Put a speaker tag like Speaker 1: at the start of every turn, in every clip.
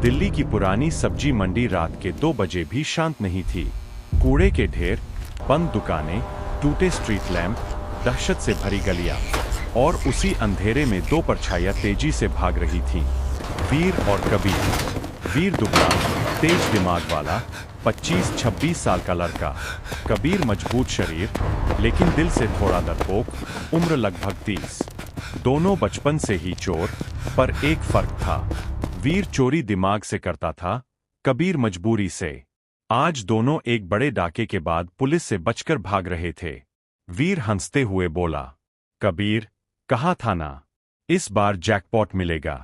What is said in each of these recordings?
Speaker 1: दिल्ली की पुरानी सब्जी मंडी रात के 2 बजे भी शांत नहीं थी। कूड़े के ढेर, बंद दुकानें, टूटे स्ट्रीट लैंप, दहशत से भरी गलियां, और उसी अंधेरे में 2 परछाइयां तेजी से भाग रही थीं। वीर और कबीर। वीर दुबला, तेज दिमाग वाला 25-26 साल का लड़का। कबीर मजबूत शरीर, लेकिन दिल से थोड़ा डरपोक, उम्र लगभग 30। दोनों बचपन से ही चोर, पर एक फर्क था। वीर चोरी दिमाग से करता था, कबीर मजबूरी से। आज दोनों एक बड़े डाके के बाद पुलिस से बचकर भाग रहे थे। वीर हंसते हुए बोला, कबीर, कहा था ना, इस बार जैकपॉट मिलेगा।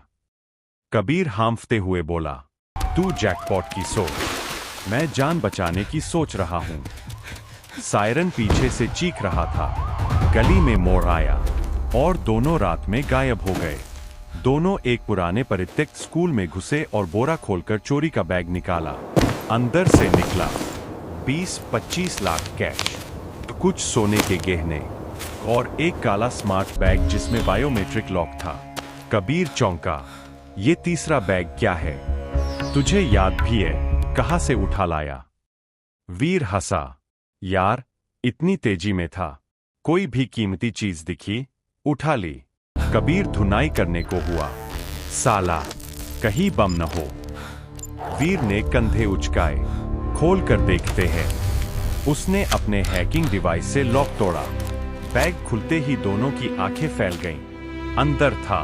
Speaker 1: कबीर हांफते हुए बोला, तू जैकपॉट की सोच, मैं जान बचाने की सोच रहा हूं। सायरन पीछे से चीख रहा था। गली में मोड़ आया और दोनों रात में गायब हो गए। दोनों एक पुराने परित्यक्त स्कूल में घुसे और बोरा खोलकर चोरी का बैग निकाला। अंदर से निकला 20-25 लाख कैश, कुछ सोने के गहने और एक काला स्मार्ट बैग जिसमें बायोमेट्रिक लॉक था। कबीर चौंका, ये तीसरा बैग क्या है? तुझे याद भी है? कहां से उठा लाया? वीर हंसा, यार, इतनी तेजी में था, कोई भी कीमती चीज दिखी, उठा ली। कबीर धुनाई करने को हुआ, साला, कहीं बम न हो। वीर ने कंधे उचकाए, खोल कर देखते हैं। उसने अपने हैकिंग डिवाइस से लॉक तोड़ा। बैग खुलते ही दोनों की आंखें फैल गईं। अंदर था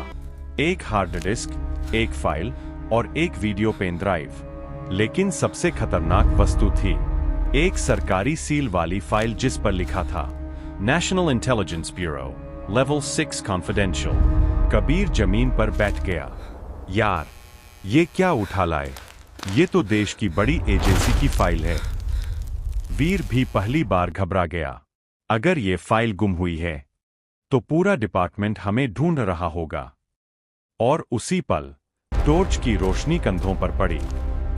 Speaker 1: एक हार्ड डिस्क, एक फाइल और एक वीडियो पेन ड्राइव। लेकिन सबसे खतरनाक वस्तु थी एक सरकारी सील वाली फाइल जिस पर लिखा था, national intelligence bureau, level 6 confidential. Kabir जमीन पर बैठ गया। यार, ये क्या उठा लाए? ये तो देश की बड़ी एजेंसी की फाइल है। वीर भी पहली बार घबरा गया। अगर ये फाइल गुम हुई है, तो पूरा डिपार्टमेंट हमें ढूंढ रहा होगा। और उसी पल टॉर्च की रोशनी कंधों पर पड़ी।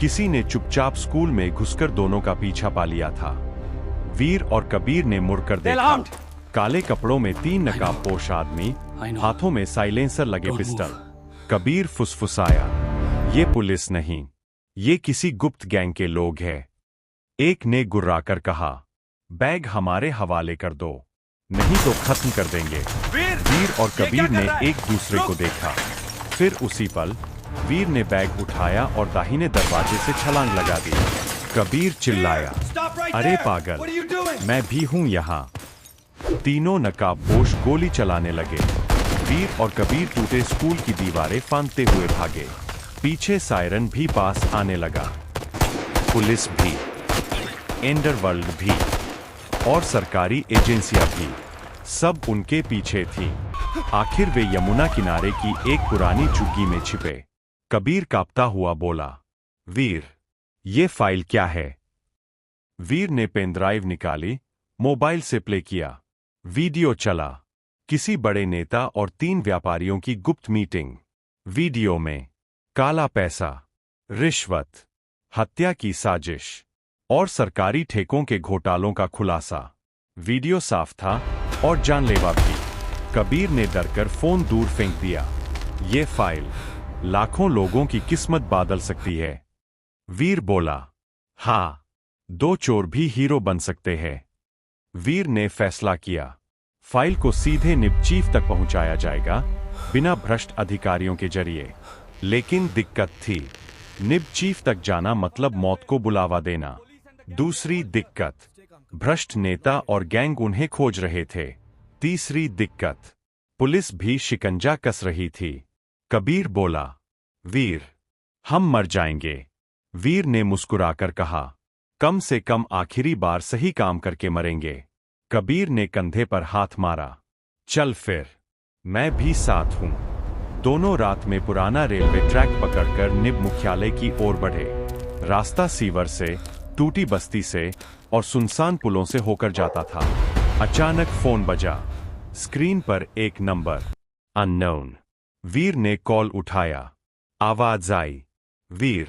Speaker 1: किसी ने चुपचाप स्कूल में घुसकर दोनों का पीछा पा लिया था। वीर और कबीर ने मुड़कर देखा। काले कपड़ों में 3 नकाबपोश आदमी, हाथों में साइलेंसर लगे पिस्टल। कबीर फुसफुसाया, ये पुलिस नहीं, ये किसी गुप्त गैंग के लोग हैं। एक ने गुर्राकर कहा, बैग हमारे हवाले कर दो, नहीं तो खत्म कर देंगे। वीर और कबीर ने एक दूसरे को देखा। फिर उसी पल वीर ने बैग उठाया और दाहिने दरवाजे से छलांग लगा दी। कबीर चिल्लाया, अरे पागल, मैं भी हूं यहां। तीनों नकाबपोश गोली चलाने लगे। वीर और कबीर टूटे स्कूल की दीवारें फांदते हुए भागे। पीछे सायरन भी पास आने लगा। पुलिस भी, अंडरवर्ल्ड भी और सरकारी एजेंसियां भी, सब उनके पीछे थीं। आखिर वे यमुना किनारे की एक पुरानी झुग्गी में छिपे। कबीर कांपता हुआ बोला, वीर, ये फाइल क्या है? वीर ने पेनड्राइव निकाली, मोबाइल से प्ले किया। वीडियो चला, किसी बड़े नेता और 3 व्यापारियों की गुप्त मीटिंग। वीडियो में काला पैसा, रिश्वत, हत्या की साजिश और सरकारी ठेकों के घोटालों का खुलासा। वीडियो साफ था और जानलेवा भी। कबीर ने डरकर फोन दूर फेंक दिया। ये फाइल लाखों लोगों की किस्मत बदल सकती है। वीर बोला, हाँ, 2 चोर भी हीरो बन सकते हैं। वीर ने फैसला किया, फाइल को सीधे निब चीफ तक पहुंचाया जाएगा, बिना भ्रष्ट अधिकारियों के जरिए। लेकिन दिक्कत थी, निब चीफ तक जाना मतलब मौत को बुलावा देना। दूसरी दिक्कत, भ्रष्ट नेता और गैंग उन्हें खोज रहे थे। तीसरी दिक्कत, पुलिस भी शिकंजा कस रही थी। कबीर बोला, वीर, हम मर जाएंगे। वीर ने मुस्कुराकर कहा, कम से कम आखिरी बार सही काम करके मरेंगे। कबीर ने कंधे पर हाथ मारा, चल फिर, मैं भी साथ हूं। दोनों रात में पुराना रेलवे ट्रैक पकड़कर निब मुख्यालय की ओर बढ़े। रास्ता सीवर से, टूटी बस्ती से और सुनसान पुलों से होकर जाता था। अचानक फोन बजा। स्क्रीन पर एक नंबर, अननोन। वीर ने कॉल उठाया। आवाज आई, वीर,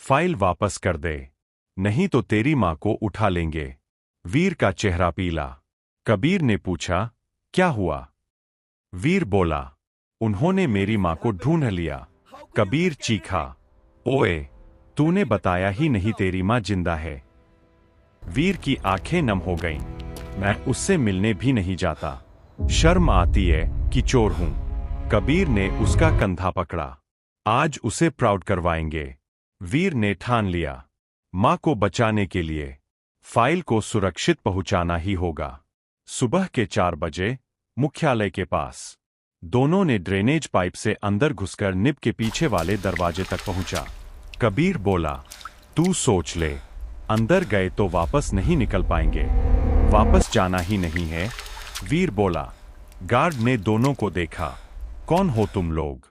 Speaker 1: फाइल वापस कर दे, नहीं तो तेरी मां को उठा लेंगे। वीर का चेहरा पीला। कबीर ने पूछा, क्या हुआ? वीर बोला, उन्होंने मेरी मां को ढूंढ लिया। कबीर चीखा, ओए, तूने बताया ही नहीं तेरी माँ जिंदा है। वीर की आंखें नम हो गईं। मैं उससे मिलने भी नहीं जाता। शर्म आती है कि चोर हूं। कबीर ने उसका कंधा पकड़ा। आज उसे प्राउड करवाएंगे। वीर ने ठान लिया, मां को बचाने के लिए फाइल को सुरक्षित पहुंचाना ही होगा। सुबह के 4 बजे मुख्यालय के पास दोनों ने ड्रेनेज पाइप से अंदर घुसकर निब के पीछे वाले दरवाजे तक पहुंचा। कबीर बोला, तू सोच ले, अंदर गए तो वापस नहीं निकल पाएंगे। वापस जाना ही नहीं है। वीर बोला। गार्ड ने दोनों को देखा। कौन हो तुम लोग?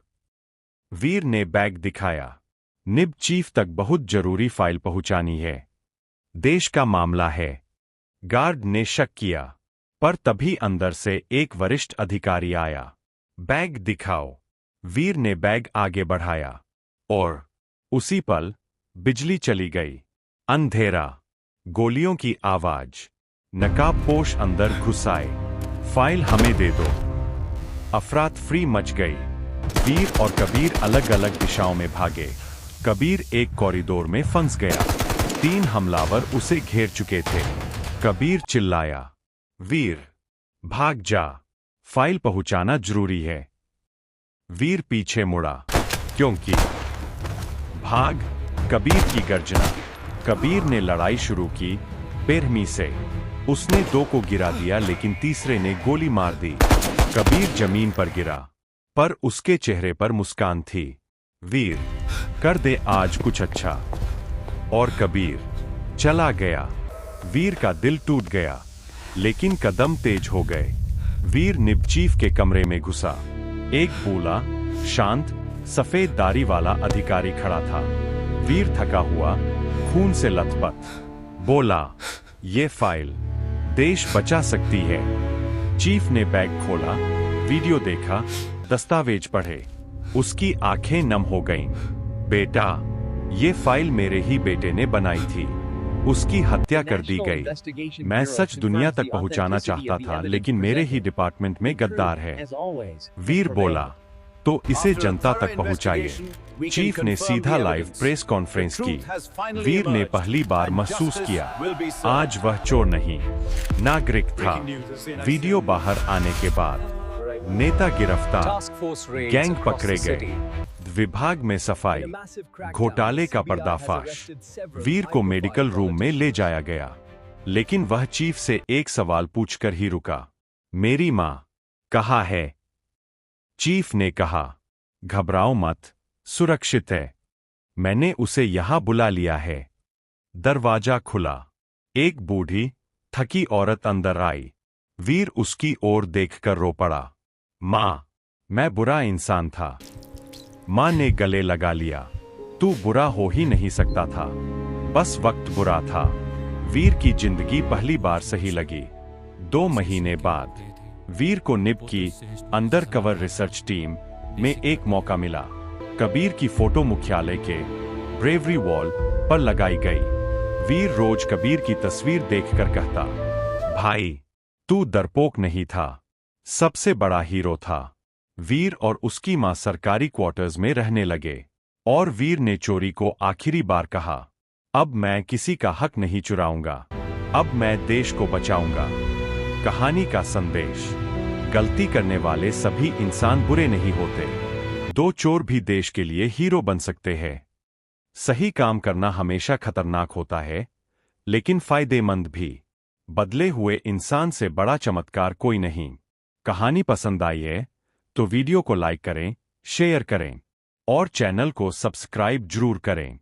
Speaker 1: वीर ने बैग दिखाया। निब चीफ तक बहुत जरूरी फाइल पहुंचानी है। देश का मामला है। गार्ड ने शक किया, पर तभी अंदर से एक वरिष्ठ अधिकारी आया। बैग दिखाओ। वीर ने बैग आगे बढ़ाया और उसी पल बिजली चली गई। अंधेरा, गोलियों की आवाज, नकाबपोश अंदर घुस आए। फाइल हमें दे दो। अफरातफरी मच गई। वीर और कबीर अलग अलग दिशाओं में भागे। कबीर एक कॉरिडोर में फंस गया। 3 हमलावर उसे घेर चुके थे। कबीर चिल्लाया, वीर भाग जा, फाइल पहुंचाना जरूरी है। वीर पीछे मुड़ा, क्योंकि भाग। कबीर की गर्जना। कबीर ने लड़ाई शुरू की बेरहमी से। उसने 2 को गिरा दिया, लेकिन तीसरे ने गोली मार दी। कबीर जमीन पर गिरा, पर उसके चेहरे पर मुस्कान थी। वीर, कर दे आज कुछ अच्छा। और कबीर चला गया। वीर का दिल टूट गया, लेकिन कदम तेज हो गए। वीर निब चीफ के कमरे में घुसा। एक बूढ़ा, शांत, सफेद दाढ़ी वाला अधिकारी खड़ा था। वीर थका हुआ, खून से लथपथ, बोला, ये फाइल देश बचा सकती है। चीफ ने बैग खोला, वीडियो देखा, दस्तावेज पढ़े। उसकी आंखें नम हो गईं। बेटा, ये फाइल मेरे ही बेटे ने बनाई थी। उसकी हत्या कर दी गई। मैं सच दुनिया तक पहुंचाना चाहता था, लेकिन मेरे ही डिपार्टमेंट में गद्दार है। वीर बोला, तो इसे जनता तक पहुंचाइए। चीफ ने सीधा लाइव प्रेस कॉन्फ्रेंस की। वीर ने पहली बार महसूस किया, आज वह चोर नहीं, नागरिक था। वीडियो बाहर आने के बाद नेता गिरफ्तार, गैंग पकड़े गए, विभाग में सफाई, घोटाले का पर्दाफाश। वीर को मेडिकल रूम में ले जाया गया, लेकिन वह चीफ से एक सवाल पूछकर ही रुका, मेरी मां कहाँ है? चीफ ने कहा, घबराओ मत, सुरक्षित है। मैंने उसे यहां बुला लिया है। दरवाजा खुला। एक बूढ़ी, थकी औरत अंदर आई। वीर उसकी ओर देखकर रो पड़ा। मां, मैं बुरा इंसान था। मां ने गले लगा लिया। तू बुरा हो ही नहीं सकता था, बस वक्त बुरा था। वीर की जिंदगी पहली बार सही लगी। 2 महीने बाद वीर को निब की अंडर कवर रिसर्च टीम में एक मौका मिला। कबीर की फोटो मुख्यालय के ब्रेवरी वॉल पर लगाई गई। वीर रोज कबीर की तस्वीर देखकर कहता, भाई, तू डरपोक नहीं था, सबसे बड़ा हीरो था। वीर और उसकी मां सरकारी क्वार्टर्स में रहने लगे, और वीर ने चोरी को आखिरी बार कहा, अब मैं किसी का हक नहीं चुराऊंगा, अब मैं देश को बचाऊंगा। कहानी का संदेश, गलती करने वाले सभी इंसान बुरे नहीं होते। 2 चोर भी देश के लिए हीरो बन सकते हैं। सही काम करना हमेशा खतरनाक होता है, लेकिन फायदेमंद भी। बदले हुए इंसान से बड़ा चमत्कार कोई नहीं। कहानी पसंद आई है तो वीडियो को लाइक करें, शेयर करें और चैनल को सब्सक्राइब जरूर करें।